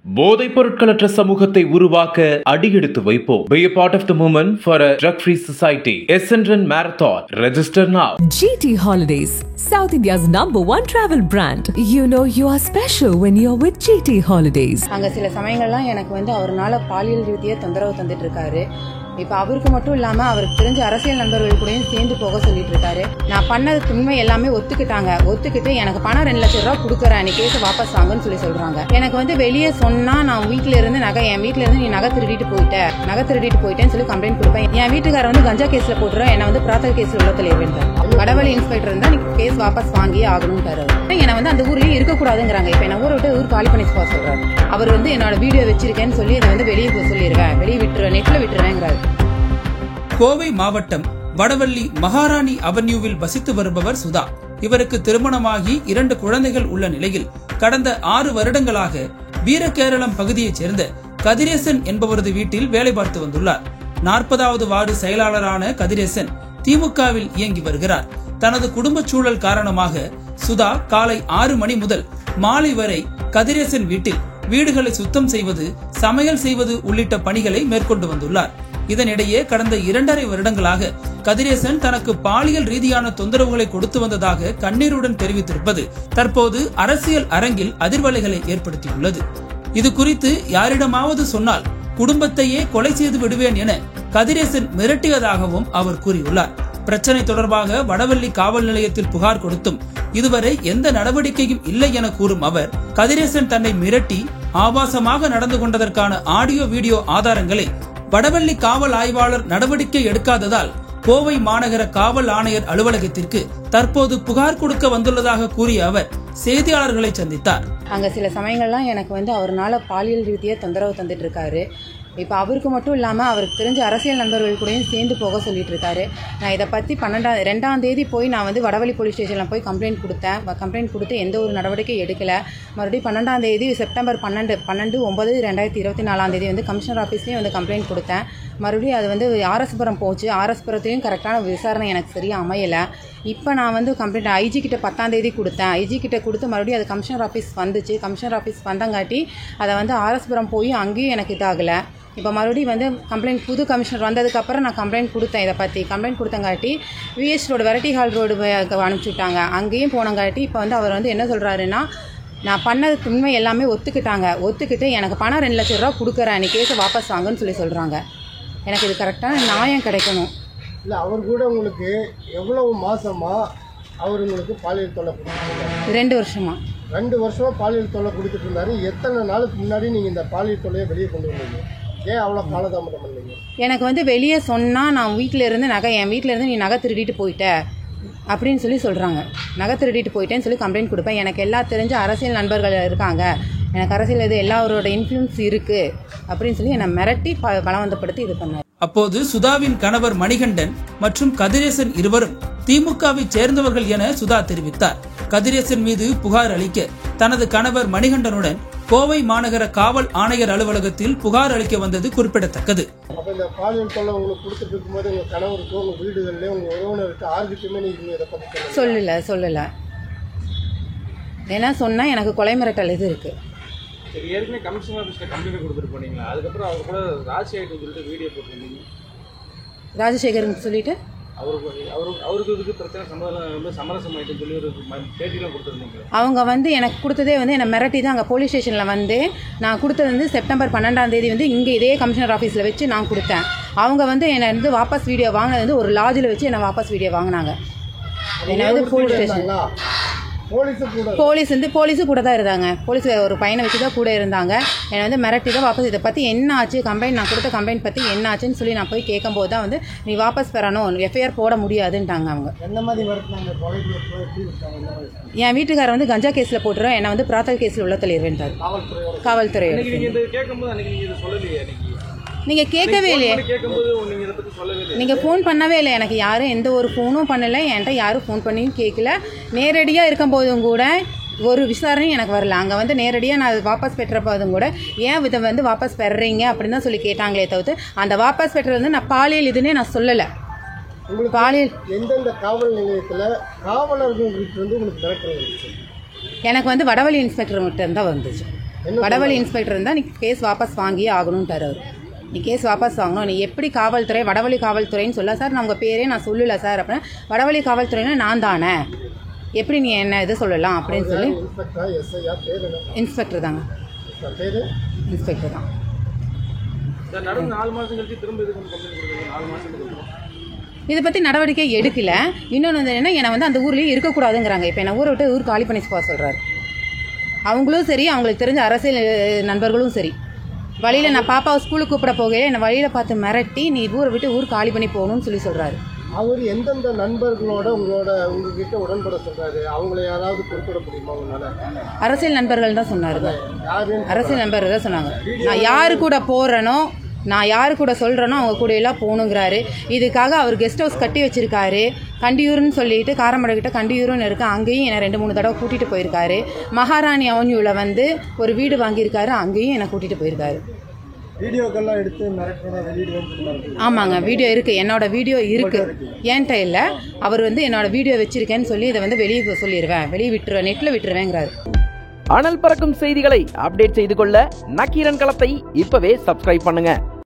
போதைப் பொருட்களற்ற சமூகத்தை உருவாக்க அடியெடுத்து வைப்போம். Be a part of the movement for a drug-free society. Essendon Marathon. Register now. GT Holidays, South India's #1 travel brand. You know you are special when you're with GT Holidays. அங்க சில சமயங்கள்லாம் எனக்கு அவர்னால பாலியல் ரீதியா தொந்தரவு தந்துட்டு இருக்காரு. இப்ப அவருக்கு மட்டும் இல்லாம அவருக்கு தெரிஞ்ச அரசியல் நண்பர்கள் கூடயும் சேர்ந்து போக சொல்லிட்டு இருக்காரு. நான் பண்ணது உண்மை எல்லாமே ஒத்துக்கிட்டு எனக்கு பணம் 2 லட்சம் ரூபாய் கொடுக்குறேன், நீ கேஸ் வாபஸ் வாங்கன்னு சொல்றாங்க. எனக்கு வெளியே சொன்னா நான் வீட்டுல இருந்து என் வீட்டுல இருந்து நீ நகை திருடிட்டு போயிட்டேன்னு சொல்லி கம்ப்ளைண்ட் கொடுப்பேன். என் வீட்டுக்காரர் கஞ்சா கேஸ்ல போட்டுறேன், என்ன பிராத்தல் கேஸ்ல உள்ள தலைவர் வடவழி இன்ஸ்பெக்டர் இருந்தா நீ கேஸ் வாபஸ் வாங்கியே ஆகணும்ட்டாரு. என்ன அந்த ஊர்லயே இருக்கக்கூடாதுங்கிறாங்க. இப்ப என்ன ஊரை விட்டு ஊர் காலி பண்ணி போக சொல்றாரு. அவர் என்னோட வீடியோ வச்சிருக்கேன்னு சொல்லி இதை வெளியே சொல்லிடுவேன், வெளியே விட்டுருவேன், நெட்ல விட்டுருவேங்கிறாரு. கோவை மாவட்டம் வடவள்ளி மகாராணி அவென்யூவில் வசித்து வருபவர் சுதா. இவருக்கு திருமணமாகி 2 குழந்தைகள் உள்ள நிலையில் கடந்த 6 வருடங்களாக வீரகேரளம் பகுதியைச் சேர்ந்த கதிரேசன் என்பவரது வீட்டில் வேலை பார்த்து வந்துள்ளார். 40வது வார்டு செயலாளரான கதிரேசன் திமுகவில் இயங்கி வருகிறார். தனது குடும்ப சூழல் காரணமாக சுதா காலை 6 மணி முதல் மாலை வரை கதிரேசன் வீட்டில் வீடுகளை சுத்தம் செய்வது, சமையல் செய்வது உள்ளிட்ட பணிகளை மேற்கொண்டு வந்துள்ளார். இதனிடையே கடந்த 2.5 வருடங்களாக கதிரேசன் தனக்கு பாலியல் ரீதியான தொந்தரவுகளை கொடுத்து வந்ததாக கண்ணீருடன் தெரிவித்திருப்பது தற்போது அரசியல் அரங்கில் அதிர்வலைகளை ஏற்படுத்தியுள்ளது. இது குறித்து யாரிடமாவது சொன்னால் குடும்பத்தையே கொலை செய்து விடுவேன் என கதிரேசன் மிரட்டியதாகவும் அவர் கூறியுள்ளார். பிரச்சனை தொடர்பாக வடவள்ளி காவல் நிலையத்தில் புகார் கொடுத்தும் இதுவரை எந்த நடவடிக்கையும் இல்லை என கூறும் அவர், கதிரேசன் தன்னை மிரட்டி ஆபாசமாக நடந்து கொண்டதற்கான ஆடியோ வீடியோ ஆதாரங்களை வடவள்ளி காவல் ஆய்வாளர் நடவடிக்கை எடுக்காததால் கோவை மாநகர காவல் ஆணையர் அலுவலகத்திற்கு தற்போது புகார் கொடுக்க வந்துள்ளதாக கூறிய அவர் செய்தியாளர்களை சந்தித்தார். அங்க சில சமயங்கள்லாம் எனக்கு அவர்னால பாலியல் ரீதியா தொந்தரவு தந்துட்டு இருக்காரு. இப்போ அவருக்கு மட்டும் இல்லாமல் அவருக்கு தெரிஞ்ச அரசியல் நண்பர்கள் கூடயும் சேர்ந்து போக சொல்லிட்டு இருக்காரு. நான் இதை பற்றி 2ஆம் தேதி போய் நான் வடவள்ளி போலீஸ் ஸ்டேஷனில் போய் கம்ப்ளைண்ட் கொடுத்தேன். கம்ப்ளைண்ட் கொடுத்து எந்த ஒரு நடவடிக்கை எடுக்கலை. மறுபடியும் 12ஆம் தேதி செப்டம்பர் 12/9/2024 கமிஷனர் ஆஃபீஸ்லேயும் கம்ப்ளைண்ட் கொடுத்தேன். மறுபடியும் அது ஆர்எஸ்புரம் போச்சு. ஆர்எஸ்புரத்துலேயும் கரெக்டான விசாரணை எனக்கு சரியாக அமையலை. இப்போ நான் கம்ப்ளைண்ட் ஐஜி கிட்ட 10ஆம் தேதி கொடுத்தேன். ஐஜி கிட்ட கொடுத்து மறுபடியும் அது கமிஷனர் ஆஃபீஸ் வந்துச்சு. கமிஷனர் ஆஃபீஸ் வந்தங்காட்டி அதை ஆர்எஸ்புரம் போய் அங்கேயும் எனக்கு இதாகலை. இப்போ மறுபடியும் கம்ப்ளைண்ட் புது கமிஷனர் வந்ததுக்கப்புறம் நான் கம்ப்ளைண்ட் கொடுத்தேன். இதை பற்றி கம்ப்ளைண்ட் கொடுத்தங்காட்டி VS road variety hall road அனுப்பிச்சி விட்டாங்க. அங்கேயும் போனங்காட்டி இப்போ அவர் என்ன சொல்கிறாருன்னா, நான் பண்ணது உண்மை எல்லாமே ஒத்துக்கிட்டு எனக்கு பணம் 2 லட்சம் ரூபா கொடுக்குறேன், நீ கேஸை வாபஸ் வாங்கன்னு சொல்கிறாங்க. எனக்கு இது கரெக்டான நியாயம் கிடைக்கணும். இல்லை, அவர் கூட உங்களுக்கு எவ்வளவு மாதமா அவர் உங்களுக்கு பாலியல் தொல்லை கொடுத்துருக்காரு? 2 வருஷமா. 2 வருஷமா பாலியல் தொல்லை கொடுத்துட்டு இருந்தாரு. எத்தனை நாளுக்கு முன்னாடி நீங்கள் இந்த பாலியல் தொல்லையை வெளியே கொண்டு வந்தீங்க? ஏன் அவ்வளோ காலதாமதம் பண்ணீங்க? எனக்கு வெளியே சொன்னால் நான் வீட்டில் இருந்து என் வீட்டில் இருந்து நீ நகை திருடிட்டு போயிட்ட அப்படின்னு சொல்கிறாங்க. நகை திருடிட்டு போயிட்டேன்னு சொல்லி கம்ப்ளைண்ட் கொடுப்பேன். எனக்கு எல்லா தெரிஞ்ச அரசியல் நண்பர்கள் இருக்காங்க, எனக்கு அரசியல் எல்லாரோட இன்ஃப்ளூயன்ஸ் இருக்குது அப்படின்னு சொல்லி என்னை மிரட்டி பலவந்தப்படுத்தி இது பண்ணார். அப்போது சுதாவின் கணவர் மணிகண்டன் மற்றும் கதிரேசன் இருவரும் திமுகவை சேர்ந்தவர்கள் என சுதா தெரிவித்தார். கதிரேசன் மீது புகார் அளிக்க தனது கணவர் மணிகண்டனுடன் கோவை மாநகர காவல் ஆணையர் அலுவலகத்தில் புகார் அளிக்க வந்தது குறிப்பிடத்தக்கது. அப்ப இந்த பாலியல் தொல்லை உங்களுக்கு கொடுத்துட்டு இருக்கும்போது உங்க கணவருக்கு, உங்க வீடுகளிலே, உங்க உறவினருக்கு யாருக்கிட்டுமே நீங்க இதை பத்தி சொல்லல. ஏன்னா சொன்னா எனக்கு கொலை மிரட்டல் இது இருக்கு. சரி, ஏற்கனவே கமிஷனர் ஆஃபீஸ்ல கம்ப்ளைண்ட் கொடுத்துட்டு போனீங்களா? அதுக்கப்புறம் அவர் கூட ராஜசேகர்னு சொல்லிட்டு வீடியோ போட்டுருந்தீங்க. ராஜசேகர்னு சொல்லிட்டு அவருக்கு இதுக்கு பிரச்சனை சமரசமாயிட்டுன்னு சொல்லி ஒரு பேட்டிலாம் கொடுத்துருந்தீங்க. அவங்க எனக்கு கொடுத்ததே என்னை மிரட்டி தான். அங்கே போலீஸ் ஸ்டேஷனில் நான் கொடுத்தது செப்டம்பர் 12ஆம் தேதி இங்கே இதே கமிஷனர் ஆஃபீஸில் வச்சு நான் கொடுத்தேன். அவங்க என்னை வாபஸ் வீடியோ வாங்கினது ஒரு லாட்ஜில் வச்சு என்னை வாபஸ் வீடியோ வாங்கினாங்க. என்னை போலீஸ் ஸ்டேஷன் போலீஸு கூட தான் இருந்தாங்க. போலீஸ் ஒரு பையனை வச்சு தான் கூட இருந்தாங்க. என்னை மிரட்டி தான் வாபஸ் இதை பற்றி என்ன ஆச்சு, கம்ப்ளைண்ட் நான் கொடுத்த கம்ப்ளைண்ட் பற்றி என்ன ஆச்சுன்னு சொல்லி நான் போய் கேட்கும்போது தான் நீ வாபஸ் பெறணும், எஃப்ஐஆர் போட முடியாதுன்ட்டாங்க. அவங்க என் வீட்டுக்காரர் கஞ்சா கேஸில் போட்டுருவேன், என்னை பிராத்தல் கேஸில் உள்ள தலைவர் காவல்துறை. நீங்கள் கேட்கவே இல்லையே, நீங்கள் ஃபோன் பண்ணவே இல்லை. எனக்கு யாரும் எந்த ஒரு ஃபோனும் பண்ணலை, என்கிட்ட யாரும் ஃபோன் பண்ணியும் கேட்கல. நேரடியாக இருக்கும்போதும் கூட ஒரு விசாரணை எனக்கு வரல. அங்கே நேரடியாக நான் வாபஸ் பெற்றப்போதும் கூட ஏன் இதை வாபஸ் பெறுறீங்க அப்படின்னு தான் சொல்லி கேட்டாங்களே தவிர்த்து அந்த வாபஸ் பெற்றது நான் பாலியல் இதுன்னே நான் சொல்லலை. பாலியல் எந்தெந்த காவல் நிலையத்தில் காவலர்கள் உங்களுக்கு மிரட்டல்? எனக்கு வடவழி இன்ஸ்பெக்டர் மட்டும் தான் வந்துச்சு. வடவழி இன்ஸ்பெக்டர் இருந்தால் நீ கேஸ் வாபஸ் வாங்கியே ஆகணும்ட்டார் அவர். நீ கேஸ் வாபஸ் வாங்கணும், நீ எப்படி காவல்துறை வடவழி காவல்துறைன்னு சொல்ல சார், நான் உங்கள் பேரே நான் சொல்லலை சார் அப்படின்னா, வடவழி காவல்துறைன்னா நான் தானே, எப்படி நீ என்ன இது சொல்லலாம் அப்படின்னு சொல்லி. இன்ஸ்பெக்டர் தாங்க, இன்ஸ்பெக்டர் தான். இதை பற்றி நடவடிக்கை எடுக்கல. இன்னொன்று வந்து என்ன, என்னை வந்து அந்த ஊர்லேயே இருக்கக்கூடாதுங்கிறாங்க. இப்போ என்னை ஊரை விட்டு ஊர் காலி பண்ணி போக சொல்கிறாரு. அவங்களும் சரி, அவங்களுக்கு தெரிஞ்ச அரசியல் நண்பர்களும் சரி. வழியில் நான் பாப்பாவை ஸ்கூலுக்கு கூப்பிட போகையில் என்னை வழியில் பார்த்து மிரட்டி நீ ஊரை விட்டு ஊர் காலி பண்ணி போகணும்னு சொல்கிறாரு. அவர் எந்தெந்த நண்பர்களோட உங்ககிட்ட உடன்பட சொல்றாரு, அவங்கள யாராவது குறிப்பிட முடியுமா உங்களால? அரசியல் நண்பர்கள் தான் சொன்னாரு. அரசியல் நண்பர்கள் தான் சொன்னாங்க. நான் யாரு கூட போறேனோ, நான் யாரு கூட சொல்கிறேனோ அவங்க கூட எல்லாம் போகணுங்கிறாரு. இதுக்காக அவர் கெஸ்ட் ஹவுஸ் கட்டி வச்சிருக்காரு. கண்டியூர்னு சொல்லிட்டு காரமடைக்கிட்ட கண்டியூர்னு இருக்குது, அங்கேயும் என்னை 2-3 தடவை கூட்டிகிட்டு போயிருக்காரு. மகாராணி அவென்யூவில் வந்து ஒரு வீடு வாங்கியிருக்காரு, அங்கேயும் என்னை கூட்டிகிட்டு போயிருக்காரு. வீடியோக்கெல்லாம் எடுத்து மிரட்டோட வெளியிடுவேன். ஆமாங்க, வீடியோ இருக்குது, என்னோட வீடியோ இருக்குது என்கிட்ட இல்லை. அவர் வந்து என்னோட வீடியோ வச்சிருக்கேன்னு சொல்லி இதை வந்து வெளியே சொல்லிடுவேன், வெளியே விட்டுருவேன், நெட்டில் விட்டுருவேங்கிறாரு. அனல் பறக்கும் செய்திகளை அப்டேட் செய்து கொள்ள நக்கீரன் களத்தை இப்பவே சப்ஸ்கிரைப் பண்ணுங்க.